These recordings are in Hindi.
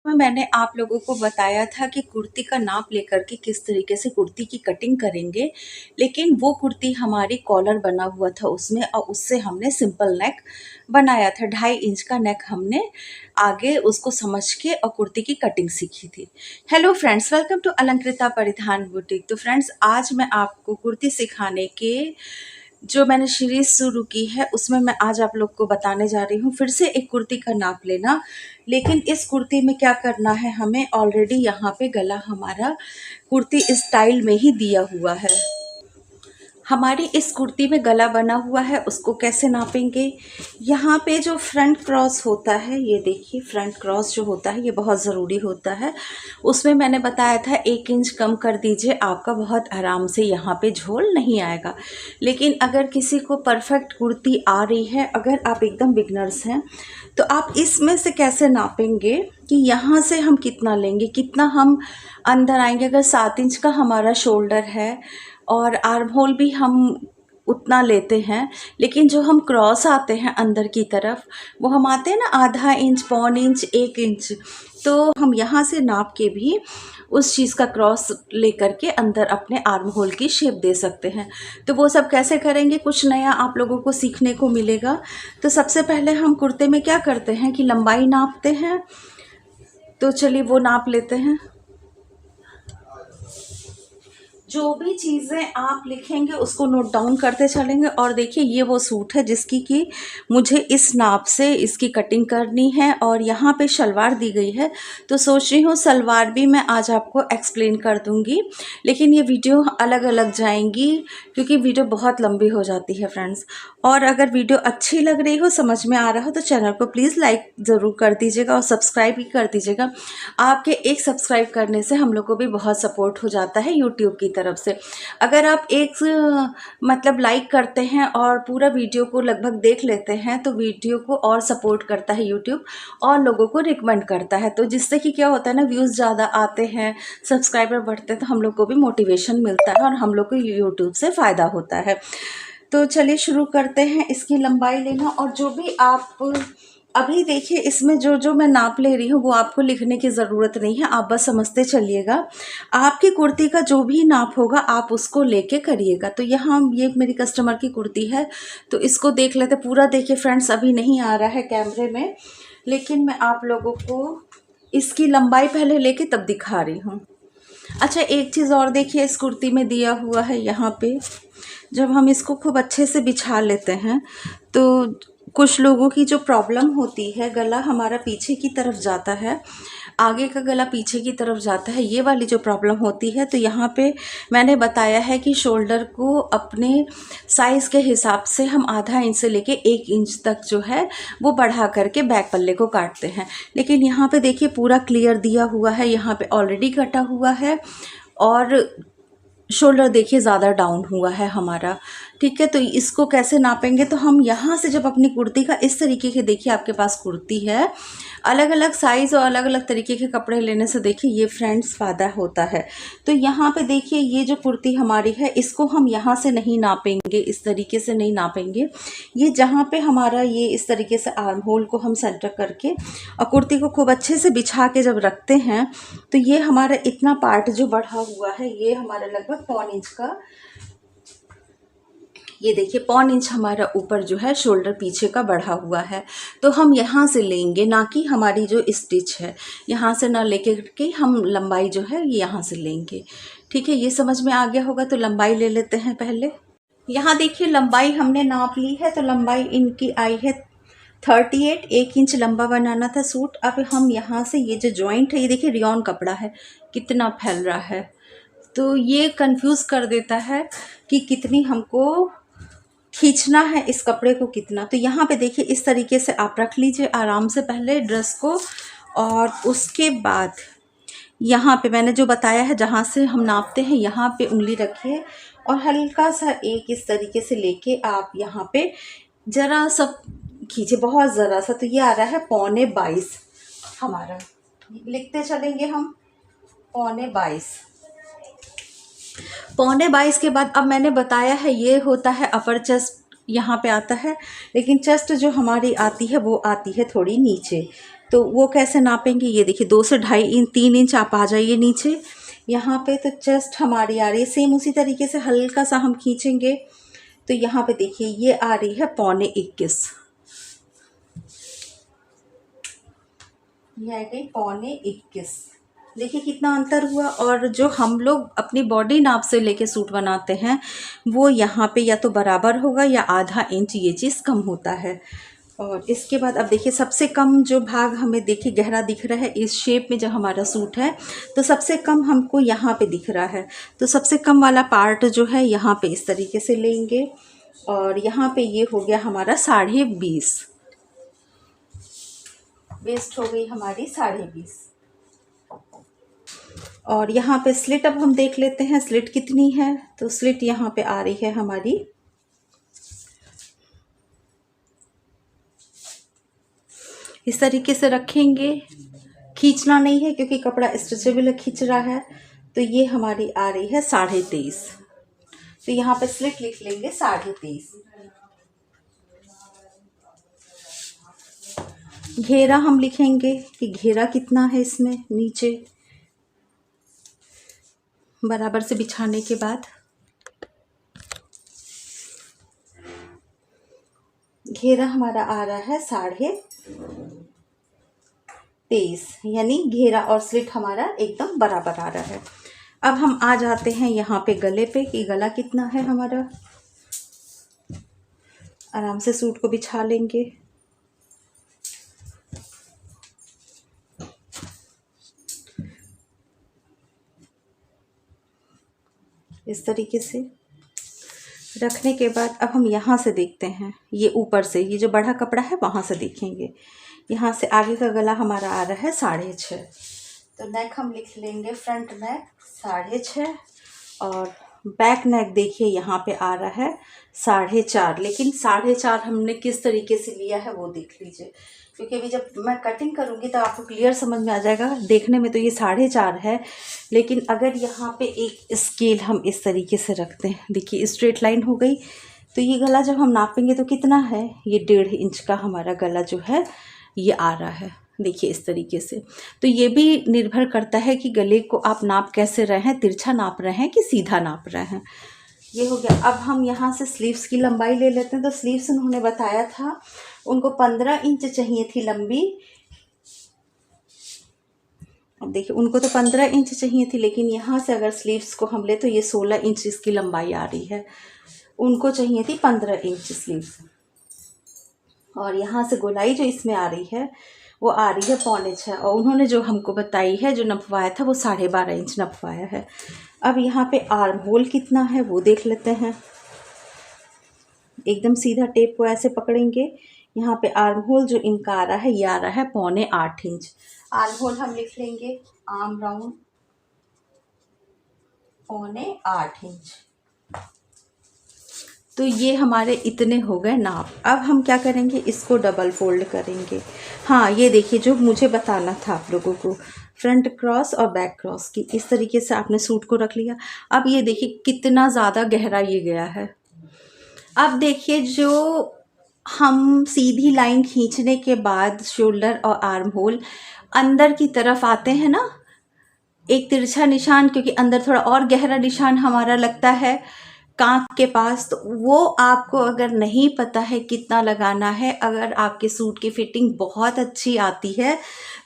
में मैंने आप लोगों को बताया था कि कुर्ती का नाप लेकर के किस तरीके से कुर्ती की कटिंग करेंगे, लेकिन वो कुर्ती हमारी कॉलर बना हुआ था उसमें और उससे हमने सिंपल नेक बनाया था। 2.5 इंच का नेक हमने आगे उसको समझ के और कुर्ती की कटिंग सीखी थी। Hello friends, welcome to Alankrita Paridhan boutique. तो फ्रेंड्स, आज मैं आपको कुर्ती सिखाने के जो मैंने सीरीज शुरू की है उसमें मैं आज आप लोग को बताने जा रही हूँ फिर से एक कुर्ती का नाप लेना। लेकिन इस कुर्ती में क्या करना है, हमें ऑलरेडी यहाँ पे गला हमारा कुर्ती स्टाइल में ही दिया हुआ है। हमारी इस कुर्ती में गला बना हुआ है, उसको कैसे नापेंगे। यहाँ पे जो फ्रंट क्रॉस होता है, ये देखिए फ्रंट क्रॉस जो होता है ये बहुत ज़रूरी होता है। उसमें मैंने बताया था 1 इंच कम कर दीजिए, आपका बहुत आराम से यहाँ पे झोल नहीं आएगा। लेकिन अगर किसी को परफेक्ट कुर्ती आ रही है, अगर आप एकदम बिगनर्स हैं, तो आप इसमें से कैसे नापेंगे कि यहाँ से हम कितना लेंगे, कितना हम अंदर आएंगे। अगर 7 इंच का हमारा शोल्डर है और आर्म होल भी हम उतना लेते हैं, लेकिन जो हम क्रॉस आते हैं अंदर की तरफ वो हम आते हैं ना आधा इंच, पौन इंच, 1 इंच, तो हम यहाँ से नाप के भी उस चीज़ का क्रॉस लेकर के अंदर अपने आर्म होल की शेप दे सकते हैं। तो वो सब कैसे करेंगे, कुछ नया आप लोगों को सीखने को मिलेगा। तो सबसे पहले हम कुर्ते में क्या करते हैं कि लंबाई नापते हैं। तो चलिए वो नाप लेते हैं। जो भी चीज़ें आप लिखेंगे उसको नोट डाउन करते चलेंगे। और देखिए ये वो सूट है जिसकी कि मुझे इस नाप से इसकी कटिंग करनी है और यहाँ पे शलवार दी गई है, तो सोच रही हूँ सलवार भी मैं आज आपको एक्सप्लेन कर दूँगी। लेकिन ये वीडियो अलग अलग जाएंगी क्योंकि वीडियो बहुत लंबी हो जाती है फ्रेंड्स। और अगर वीडियो अच्छी लग रही हो, समझ में आ रहा हो, तो चैनल को प्लीज़ लाइक ज़रूर कर दीजिएगा और सब्सक्राइब भी कर दीजिएगा। आपके एक सब्सक्राइब करने से हम लोग को भी बहुत सपोर्ट हो जाता है यूट्यूब की तरफ से। अगर आप एक मतलब लाइक करते हैं और पूरा वीडियो को लगभग देख लेते हैं, तो वीडियो को और सपोर्ट करता है यूट्यूब और लोगों को रिकमेंड करता है, तो जिससे कि क्या होता है ना, व्यूज़ ज़्यादा आते हैं, सब्सक्राइबर बढ़ते हैं, तो हम लोग को भी मोटिवेशन मिलता है और हम लोग को यूट्यूब से फ़ायदा होता है। तो चलिए शुरू करते हैं इसकी लंबाई लेना। और जो भी आप अभी देखिए इसमें जो जो मैं नाप ले रही हूँ वो आपको लिखने की ज़रूरत नहीं है, आप बस समझते चलिएगा। आपकी कुर्ती का जो भी नाप होगा आप उसको लेके करिएगा। तो यहाँ ये मेरी कस्टमर की कुर्ती है, तो इसको देख लेते पूरा। देखिए फ्रेंड्स, अभी नहीं आ रहा है कैमरे में, लेकिन मैं आप लोगों को इसकी लंबाई पहले लेके तब दिखा रही हूँ। अच्छा, एक चीज़ और देखिए, इस कुर्ती में दिया हुआ है यहाँ पे, जब हम इसको खूब अच्छे से बिछा लेते हैं तो कुछ लोगों की जो प्रॉब्लम होती है, गला हमारा पीछे की तरफ जाता है, आगे का गला पीछे की तरफ जाता है, ये वाली जो प्रॉब्लम होती है, तो यहाँ पे मैंने बताया है कि शोल्डर को अपने साइज़ के हिसाब से हम आधा इंच से लेके 1 इंच तक जो है वो बढ़ा करके बैक पल्ले को काटते हैं। लेकिन यहाँ पे देखिए पूरा क्लियर दिया हुआ है, यहाँ पे ऑलरेडी कटा हुआ है और शोल्डर देखिए ज़्यादा डाउन हुआ है हमारा। ठीक है, तो इसको कैसे नापेंगे, तो हम यहाँ से जब अपनी कुर्ती का इस तरीके के, देखिए आपके पास कुर्ती है, अलग अलग साइज़ और अलग अलग तरीके के कपड़े लेने से देखिए ये फ्रेंड्स फ़ायदा होता है। तो यहाँ पे देखिए ये जो कुर्ती हमारी है इसको हम यहाँ से नहीं नापेंगे, इस तरीके से नहीं नापेंगे। ये जहाँ पे हमारा ये इस तरीके से आर्म होल को हम सेंटर करके और कुर्ती को खूब अच्छे से बिछा के जब रखते हैं, तो ये हमारा इतना पार्ट जो बढ़ा हुआ है ये हमारा लगभग पौन इंच का, ये देखिए पौन इंच हमारा ऊपर जो है शोल्डर पीछे का बढ़ा हुआ है। तो हम यहाँ से लेंगे, ना कि हमारी जो स्टिच है यहाँ से ना लेके के हम लंबाई जो है ये यहाँ से लेंगे। ठीक है, ये समझ में आ गया होगा। तो लंबाई ले लेते हैं पहले। यहाँ देखिए लंबाई हमने नाप ली है, तो लंबाई इनकी आई है 38। 1 इंच लंबा बनाना था सूट। अब हम यहाँ से ये जो जॉइंट है, ये देखिए रियॉन कपड़ा है कितना फैल रहा है, तो ये कंफ्यूज कर देता है कि कितनी हमको खींचना है इस कपड़े को, कितना। तो यहाँ पे देखिए इस तरीके से आप रख लीजिए आराम से पहले ड्रेस को, और उसके बाद यहाँ पे मैंने जो बताया है जहाँ से हम नापते हैं यहाँ पे उंगली रखिए और हल्का सा एक इस तरीके से लेके आप यहाँ पे ज़रा सा खींचे, बहुत ज़रा सा। तो ये आ रहा है 22.25 हमारा, लिखते चलेंगे हम 22.25। 22.25 के बाद अब मैंने बताया है ये होता है अपर चेस्ट, यहाँ पे आता है, लेकिन चेस्ट जो हमारी आती है वो आती है थोड़ी नीचे। तो वो कैसे नापेंगे, ये देखिए 2 से 2.5 इंच 3 इंच आप आ जाइए नीचे यहाँ पे। तो चेस्ट हमारी आ रही है सेम उसी तरीके से, हल्का सा हम खींचेंगे तो यहाँ पे देखिए ये आ रही है 21.25, ये आ गई 21.25। देखिए कितना अंतर हुआ। और जो हम लोग अपनी बॉडी नाप से लेके सूट बनाते हैं वो यहाँ पे या तो बराबर होगा या आधा इंच ये चीज़ कम होता है। और इसके बाद अब देखिए सबसे कम जो भाग हमें देखिए गहरा दिख रहा है इस शेप में, जब हमारा सूट है तो सबसे कम हमको यहाँ पे दिख रहा है। तो सबसे कम वाला पार्ट जो है यहाँ पे इस तरीके से लेंगे और यहाँ पे ये हो गया हमारा 20.5, वेस्ट हो गई हमारी 20.5। और यहाँ पे स्लिट अब हम देख लेते हैं स्लिट कितनी है। तो स्लिट यहाँ पे आ रही है हमारी, इस तरीके से रखेंगे, खींचना नहीं है क्योंकि कपड़ा स्ट्रेचेबल खींच रहा है। तो ये हमारी आ रही है 23.5। तो यहाँ पे स्लिट लिख लेंगे 23.5। घेरा हम लिखेंगे कि घेरा कितना है इसमें, नीचे बराबर से बिछाने के बाद घेरा हमारा आ रहा है 23.5, यानी घेरा और स्लिट हमारा एकदम बराबर आ रहा है। अब हम आ जाते हैं यहाँ पे गले पे कि गला कितना है हमारा। आराम से सूट को बिछा लेंगे, इस तरीके से रखने के बाद अब हम यहाँ से देखते हैं, ये ऊपर से ये जो बड़ा कपड़ा है वहाँ से देखेंगे। यहाँ से आगे का गला हमारा आ रहा है 6.5। तो नेक हम लिख लेंगे फ्रंट नेक 6.5 और बैक नेक देखिए यहाँ पे आ रहा है 4.5। लेकिन 4.5 हमने किस तरीके से लिया है वो देख लीजिए, क्योंकि अभी जब मैं कटिंग करूँगी तो आपको क्लियर समझ में आ जाएगा। देखने में तो ये 4.5 है, लेकिन अगर यहाँ पे एक स्केल हम इस तरीके से रखते हैं, देखिए स्ट्रेट लाइन हो गई। तो ये गला जब हम नापेंगे तो कितना है, ये 1.5 इंच का हमारा गला जो है ये आ रहा है, देखिए इस तरीके से। तो ये भी निर्भर करता है कि गले को आप नाप कैसे रहे हैं, तिरछा नाप रहे हैं कि सीधा नाप रहे हैं। ये हो गया। अब हम यहाँ से स्लीव्स की लंबाई ले लेते हैं। तो स्लीव्स उन्होंने बताया था उनको 15 इंच चाहिए थी लंबी। अब देखिए उनको तो 15 इंच चाहिए थी, लेकिन यहाँ से अगर स्लीव्स को हम ले तो ये 16 इंच इसकी लंबाई आ रही है। उनको चाहिए थी 15 इंच स्लीव्स। और यहाँ से गोलाई जो इसमें आ रही है वो आ रही है 5.25 और उन्होंने जो हमको बताई है, जो नपवाया था वो 12.5 इंच नपवाया है। अब यहाँ पे आर्म होल कितना है वो देख लेते हैं। एकदम सीधा टेप को ऐसे पकड़ेंगे, यहाँ पे आर्म होल जो इनका आ रहा है ये आ रहा है 7.25 इंच। आर्म होल हम लिख लेंगे आर्म राउंड 7.25 इंच। तो ये हमारे इतने हो गए नाप। अब हम क्या करेंगे, इसको डबल फोल्ड करेंगे। हाँ ये देखिए जो मुझे बताना था आप लोगों को, फ्रंट क्रॉस और बैक क्रॉस की, इस तरीके से आपने सूट को रख लिया। अब ये देखिए कितना ज़्यादा गहरा ये गया है। अब देखिए जो हम सीधी लाइन खींचने के बाद शोल्डर और आर्म होल अंदर की तरफ आते हैं ना, एक तिरछा निशान, क्योंकि अंदर थोड़ा और गहरा निशान हमारा लगता है कांख के पास। तो वो आपको अगर नहीं पता है कितना लगाना है, अगर आपके सूट की फिटिंग बहुत अच्छी आती है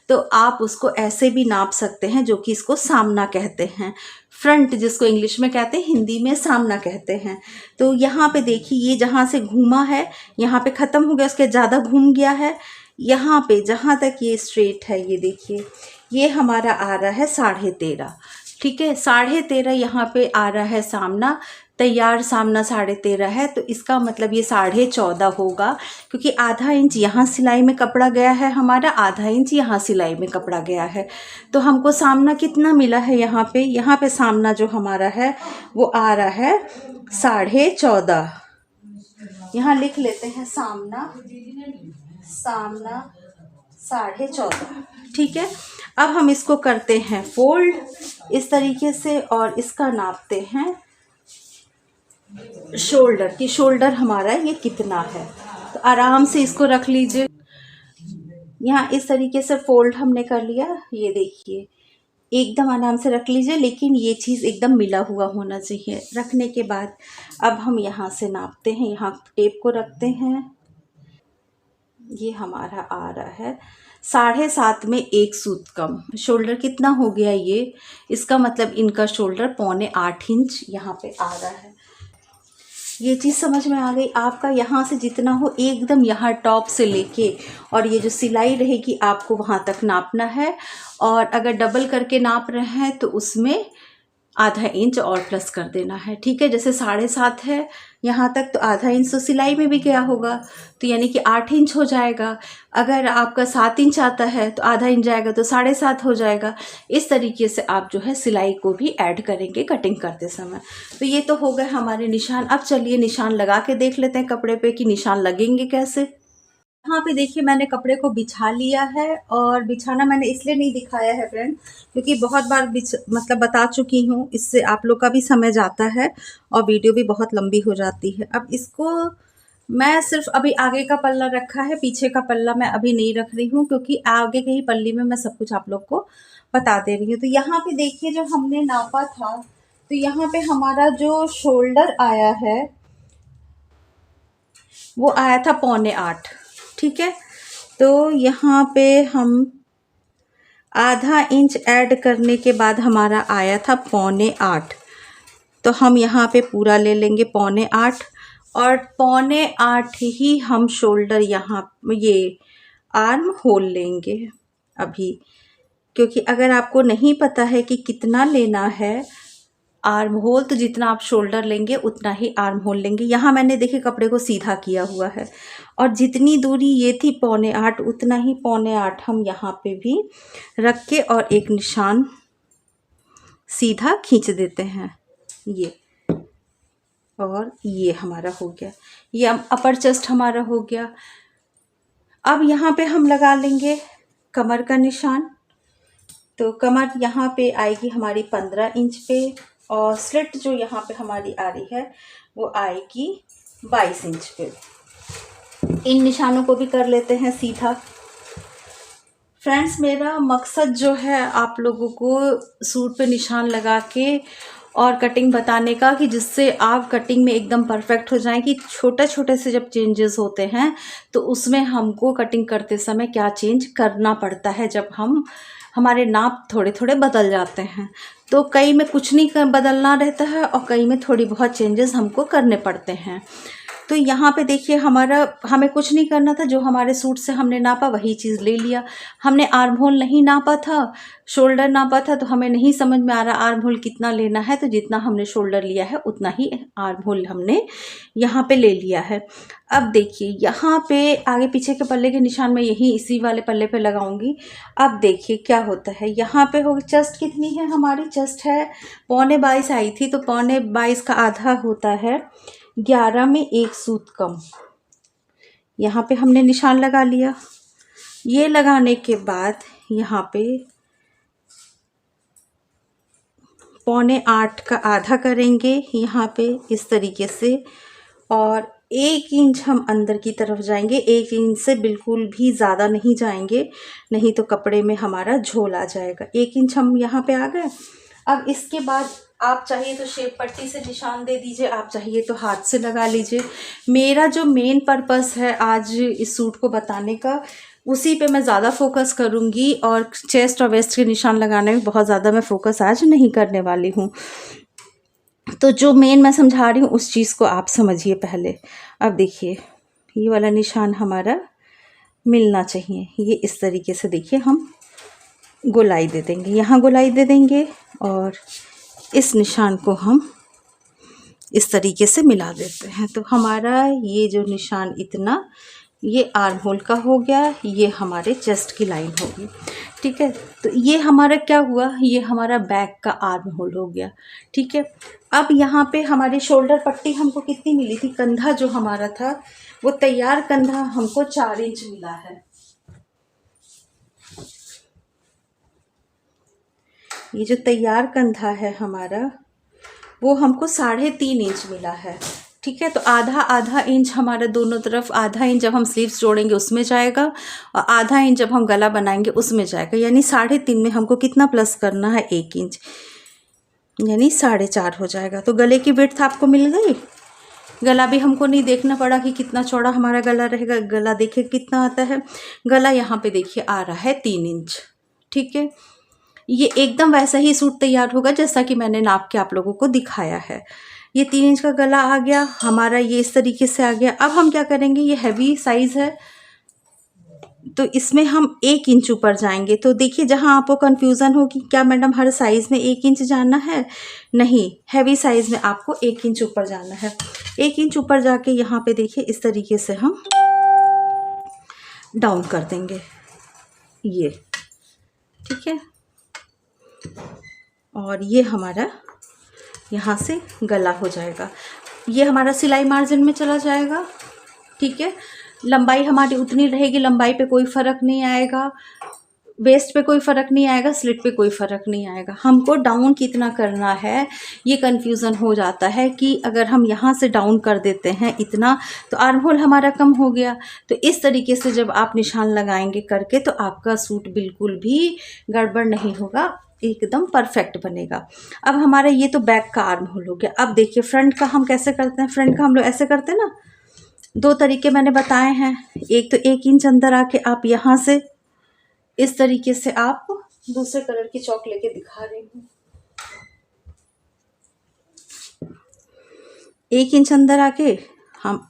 तो आप उसको ऐसे भी नाप सकते हैं, जो कि इसको सामना कहते हैं, फ्रंट जिसको इंग्लिश में कहते हैं, हिंदी में सामना कहते हैं। तो यहाँ पे देखिए ये जहाँ से घूमा है यहाँ पे ख़त्म हो गया, उसके ज़्यादा घूम गया है। यहाँ पे जहाँ तक ये स्ट्रेट है ये देखिए ये हमारा आ रहा है 13.5। ठीक है, 13.5 यहाँ पे आ रहा है सामना, तैयार सामना 13.5 है। तो इसका मतलब ये 14.5 होगा, क्योंकि आधा इंच यहाँ सिलाई में कपड़ा गया है हमारा, आधा इंच यहाँ सिलाई में कपड़ा गया है। तो हमको सामना कितना मिला है यहाँ पे सामना जो हमारा है वो आ रहा है 14.5। यहाँ लिख लेते हैं सामना 14.5। ठीक है, अब हम इसको करते हैं फोल्ड इस तरीके से और इसका नापते हैं शोल्डर की, शोल्डर हमारा ये कितना है। तो आराम से इसको रख लीजिए। यहाँ इस तरीके से फोल्ड हमने कर लिया। ये देखिए एकदम आराम से रख लीजिए, लेकिन ये चीज़ एकदम मिला हुआ होना चाहिए। रखने के बाद अब हम यहाँ से नापते हैं, यहाँ टेप को रखते हैं। ये हमारा आ रहा है 7.5 में 1 सूत कम। शोल्डर कितना हो गया ये, इसका मतलब इनका शोल्डर 7.25 इंच यहाँ पे आ रहा है। ये चीज़ समझ में आ गई आपका। यहाँ से जितना हो एकदम यहाँ टॉप से लेके और ये जो सिलाई रहेगी आपको वहाँ तक नापना है। और अगर डबल करके नाप रहे हैं तो उसमें आधा इंच और प्लस कर देना है। ठीक है, जैसे 7.5 है यहाँ तक, तो आधा इंच तो सिलाई में भी गया होगा, तो यानी कि 8 इंच हो जाएगा। अगर आपका 7 इंच आता है तो आधा इंच जाएगा तो 7.5 हो जाएगा। इस तरीके से आप जो है सिलाई को भी ऐड करेंगे कटिंग करते समय। तो ये तो हो गए हमारे निशान। अब चलिए निशान लगा के देख लेते हैं कपड़े पे कि निशान लगेंगे कैसे। यहाँ पे देखिए मैंने कपड़े को बिछा लिया है, और बिछाना मैंने इसलिए नहीं दिखाया है फ्रेंड, क्योंकि बहुत बार मतलब बता चुकी हूँ, इससे आप लोग का भी समझ आता है और वीडियो भी बहुत लंबी हो जाती है। अब इसको मैं सिर्फ अभी आगे का पल्ला रखा है, पीछे का पल्ला मैं अभी नहीं रख रही हूँ, क्योंकि आगे के ही पल्ली में मैं सब कुछ आप लोग को बता दे रही हूँ। तो यहाँ पे देखिए जो हमने नापा था, तो यहाँ पे हमारा जो शोल्डर आया है वो आया था 7.25। ठीक है, तो यहाँ पे हम आधा इंच ऐड करने के बाद हमारा आया था 7.25। तो हम यहाँ पे पूरा ले लेंगे 7.25, और 7.25 ही हम शोल्डर यहाँ ये आर्म होल लेंगे अभी। क्योंकि अगर आपको नहीं पता है कि कितना लेना है आर्म होल, तो जितना आप शोल्डर लेंगे उतना ही आर्म होल लेंगे। यहाँ मैंने देखिए कपड़े को सीधा किया हुआ है, और जितनी दूरी ये थी 7.25, उतना ही 7.25 हम यहाँ पे भी रख के और एक निशान सीधा खींच देते हैं ये। और ये हमारा हो गया, ये अपर चेस्ट हमारा हो गया। अब यहाँ पे हम लगा लेंगे कमर का निशान। तो कमर यहाँ पे आएगी हमारी 15 इंच पे, और स्लिट जो यहाँ पे हमारी आ रही है वो आएगी 22 इंच पे। इन निशानों को भी कर लेते हैं सीधा। फ्रेंड्स, मेरा मकसद जो है आप लोगों को सूट पे निशान लगा के और कटिंग बताने का, कि जिससे आप कटिंग में एकदम परफेक्ट हो जाएं। कि छोटे छोटे से जब चेंजेस होते हैं तो उसमें हमको कटिंग करते समय क्या चेंज करना पड़ता है, जब हमारे नाप थोड़े थोड़े बदल जाते हैं। तो कई में कुछ नहीं बदलना रहता है, और कई में थोड़ी बहुत चेंजेस हमको करने पड़ते हैं। तो यहाँ पे देखिए हमें कुछ नहीं करना था, जो हमारे सूट से हमने नापा वही चीज़ ले लिया। हमने आर्म होल नहीं नापा था, शोल्डर नापा था, तो हमें नहीं समझ में आ रहा आर्म होल कितना लेना है, तो जितना हमने शोल्डर लिया है उतना ही आर्म होल हमने यहाँ पे ले लिया है। अब देखिए यहाँ पे आगे पीछे के पल्ले के निशान में यही इसी वाले पल्ले पे लगाऊंगी। अब देखिए क्या होता है, यहाँ पे हो चेस्ट कितनी है हमारी, चेस्ट है 22.25 आई थी, तो 22.25 का आधा होता है 11 में 1 सूत कम। यहाँ पे हमने निशान लगा लिया। ये लगाने के बाद यहाँ पे 7.25 का आधा करेंगे यहाँ पे इस तरीके से, और 1 इंच हम अंदर की तरफ जाएंगे। 1 इंच से बिल्कुल भी ज़्यादा नहीं जाएंगे, नहीं तो कपड़े में हमारा झोल आ जाएगा। 1 इंच हम यहाँ पे आ गए। अब इसके बाद आप चाहिए तो शेप पट्टी से निशान दे दीजिए, आप चाहिए तो हाथ से लगा लीजिए। मेरा जो मेन पर्पस है आज इस सूट को बताने का, उसी पे मैं ज़्यादा फोकस करूँगी, और चेस्ट और वेस्ट के निशान लगाने में बहुत ज़्यादा मैं फोकस आज नहीं करने वाली हूँ। तो जो मेन मैं समझा रही हूँ उस चीज़ को आप समझिए पहले। अब देखिए ये वाला निशान हमारा मिलना चाहिए, ये इस तरीके से देखिए हम गोलाई दे देंगे, यहाँ गोलाई दे देंगे, और इस निशान को हम इस तरीके से मिला देते हैं। तो हमारा ये जो निशान इतना, ये आर्म होल का हो गया, ये हमारे चेस्ट की लाइन होगी। ठीक है, तो ये हमारा क्या हुआ, ये हमारा बैक का आर्म होल हो गया। ठीक है, अब यहाँ पे हमारी शोल्डर पट्टी हमको कितनी मिली थी, कंधा जो हमारा था वो तैयार कंधा हमको 4 इंच मिला है। ये जो तैयार कंधा है हमारा वो हमको 3.5 इंच मिला है। ठीक है। तो आधा आधा इंच हमारा दोनों तरफ, आधा इंच जब हम स्लीव्स जोड़ेंगे उसमें जाएगा और आधा इंच जब हम गला बनाएंगे उसमें जाएगा, यानी 3.5 में हमको कितना प्लस करना है, 1 इंच, यानी 4.5 हो जाएगा। तो गले की विड्थ आपको मिल गई। गला भी हमको नहीं देखना पड़ा कि कितना चौड़ा हमारा गला रहेगा। गला देखिए कितना आता है, गला यहाँ पे देखिए आ रहा है 3 इंच। ठीक है, ये एकदम वैसा ही सूट तैयार होगा जैसा कि मैंने नाप के आप लोगों को दिखाया है। ये 3 इंच का गला आ गया हमारा, ये इस तरीके से आ गया। अब हम क्या करेंगे, ये हैवी साइज़ है तो इसमें हम 1 इंच ऊपर जाएंगे। तो देखिए जहाँ आपको कन्फ्यूज़न हो कि क्या मैडम हर साइज़ में 1 इंच जाना है, नहीं, हैवी साइज़ में आपको 1 इंच ऊपर जाना है। 1 इंच ऊपर जाके यहाँ पे देखिए इस तरीके से हम डाउन कर देंगे ये। ठीक है, और ये हमारा यहाँ से गला हो जाएगा। ये हमारा सिलाई मार्जिन में चला जाएगा। ठीक है, लंबाई हमारी उतनी रहेगी, लंबाई पे कोई फ़र्क नहीं आएगा, वेस्ट पे कोई फ़र्क नहीं आएगा, स्लिट पे कोई फ़र्क नहीं आएगा। हमको डाउन कितना करना है ये कन्फ्यूज़न हो जाता है कि अगर हम यहाँ से डाउन कर देते हैं इतना तो आर्म होल हमारा कम हो गया। तो इस तरीके से जब आप निशान लगाएंगे करके तो आपका सूट बिल्कुल भी गड़बड़ नहीं होगा, एकदम परफेक्ट बनेगा। अब हमारा ये तो बैक का आर्म होल हो गया। अब देखिए फ्रंट का हम कैसे करते हैं। फ्रंट का हम लोग ऐसे करते हैं ना, 2 तरीके मैंने बताए हैं। एक तो 1 इंच अंदर आके आप यहाँ से इस तरीके से, आप दूसरे कलर की चौक लेके दिखा रही हूँ, 1 इंच अंदर आके हम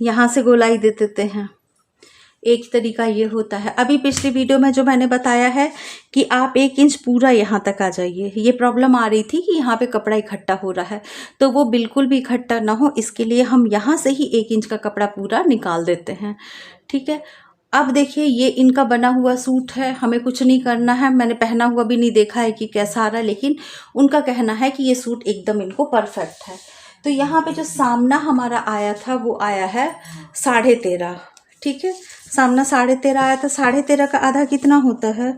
यहाँ से गोलाई दे देते हैं। एक तरीका ये होता है। अभी पिछली वीडियो में जो मैंने बताया है कि आप 1 इंच पूरा यहाँ तक आ जाइए, ये प्रॉब्लम आ रही थी कि यहाँ पे कपड़ा इकट्ठा हो रहा है, तो वो बिल्कुल भी इकट्ठा ना हो इसके लिए हम यहाँ से ही 1 इंच का कपड़ा पूरा निकाल देते हैं। ठीक है, अब देखिए ये इनका बना हुआ सूट है, हमें कुछ नहीं करना है। मैंने पहना हुआ भी नहीं देखा है कि कैसा आ रहा है, लेकिन उनका कहना है कि ये सूट एकदम इनको परफेक्ट है। तो यहाँ पे जो सामना हमारा आया था वो आया है 13.5। ठीक है, सामना 13.5 आया था। 13.5 का आधा कितना होता है,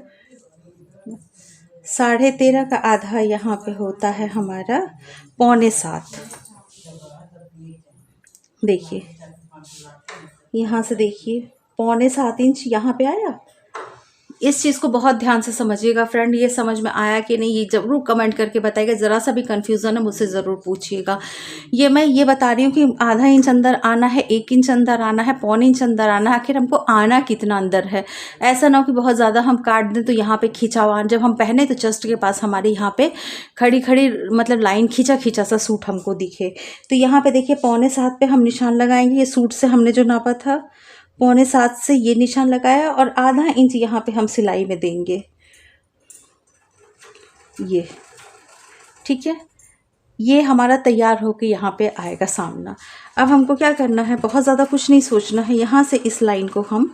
13.5 का आधा यहाँ पे होता है हमारा 6.25। देखिए यहाँ से देखिए 6.25 इंच यहाँ पे आया। इस चीज़ को बहुत ध्यान से समझिएगा फ्रेंड, ये समझ में आया कि नहीं ये ज़रूर कमेंट करके बताइएगा। ज़रा सा भी कन्फ्यूज़न है मुझसे ज़रूर पूछिएगा। ये मैं ये बता रही हूँ कि आधा इंच अंदर आना है, 1 इंच अंदर आना है, 1.25 इंच अंदर आना है, आखिर हमको आना कितना अंदर है। ऐसा ना हो कि बहुत ज़्यादा हम काट दें तो यहाँ पे खींचा हुआ, जब हम पहने तो चेस्ट के पास हमारे यहाँ पे खड़ी खड़ी मतलब लाइन खींचा खींचा सा सूट हमको दिखे। तो यहाँ पे देखिए 6.25 पे हम निशान लगाएंगे। ये सूट से हमने जो नापा था 6.25 से ये निशान लगाया और आधा इंच यहाँ पे हम सिलाई में देंगे ये। ठीक है, ये हमारा तैयार होके यहाँ पे आएगा सामना। अब हमको क्या करना है, बहुत ज़्यादा कुछ नहीं सोचना है। यहाँ से इस लाइन को हम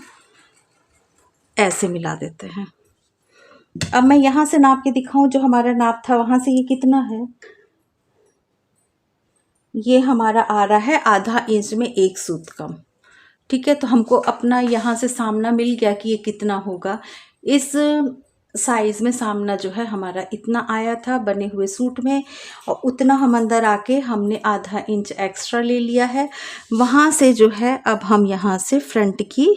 ऐसे मिला देते हैं। अब मैं यहाँ से नाप के दिखाऊं, जो हमारा नाप था वहाँ से ये कितना है, ये हमारा आ रहा है आधा इंच में 1 सूत कम। ठीक है, तो हमको अपना यहाँ से सामना मिल गया कि ये कितना होगा। इस साइज़ में सामना जो है हमारा इतना आया था बने हुए सूट में, और उतना हम अंदर आके हमने आधा इंच एक्स्ट्रा ले लिया है। वहाँ से जो है अब हम यहाँ से फ्रंट की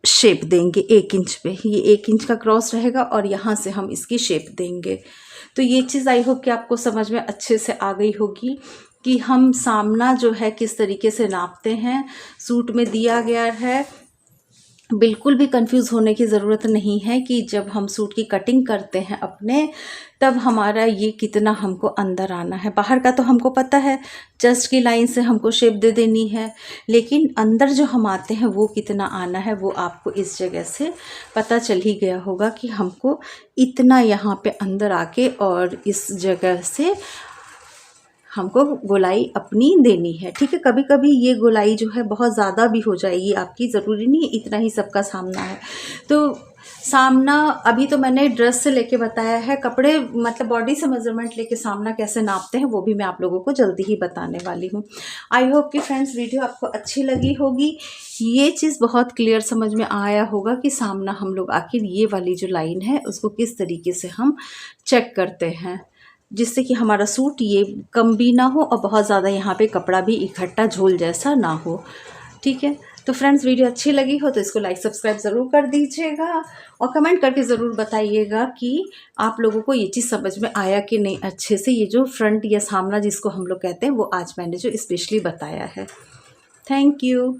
शेप देंगे 1 इंच पे। ये 1 इंच का क्रॉस रहेगा और यहाँ से हम इसकी शेप देंगे। तो ये चीज़ आई होप कि आपको समझ में अच्छे से आ गई होगी कि हम सामना जो है किस तरीके से नापते हैं। सूट में दिया गया है, बिल्कुल भी कंफ्यूज होने की ज़रूरत नहीं है कि जब हम सूट की कटिंग करते हैं अपने, तब हमारा ये कितना हमको अंदर आना है। बाहर का तो हमको पता है, चेस्ट की लाइन से हमको शेप दे देनी है, लेकिन अंदर जो हम आते हैं वो कितना आना है वो आपको इस जगह से पता चल ही गया होगा कि हमको इतना यहाँ पे अंदर आके और इस जगह से हमको गोलाई अपनी देनी है। ठीक है, कभी कभी ये गोलाई जो है बहुत ज़्यादा भी हो जाएगी आपकी, ज़रूरी नहीं है इतना ही सबका सामना है। तो सामना अभी तो मैंने ड्रेस से लेके बताया है, कपड़े मतलब बॉडी से मेजरमेंट लेके सामना कैसे नापते हैं वो भी मैं आप लोगों को जल्दी ही बताने वाली हूँ। आई होप कि फ्रेंड्स वीडियो आपको अच्छी लगी होगी। ये चीज़ बहुत क्लियर समझ में आया होगा कि सामना हम लोग आखिर ये वाली जो लाइन है उसको किस तरीके से हम चेक करते हैं। जिससे कि हमारा सूट ये कम भी ना हो और बहुत ज़्यादा यहाँ पे कपड़ा भी इकट्ठा झोल जैसा ना हो। ठीक है, तो फ्रेंड्स वीडियो अच्छी लगी हो तो इसको लाइक सब्सक्राइब ज़रूर कर दीजिएगा और कमेंट करके ज़रूर बताइएगा कि आप लोगों को ये चीज़ समझ में आया कि नहीं अच्छे से। ये जो फ्रंट या सामना जिसको हम लोग कहते हैं वो आज मैंने जो स्पेशली बताया है। Thank you.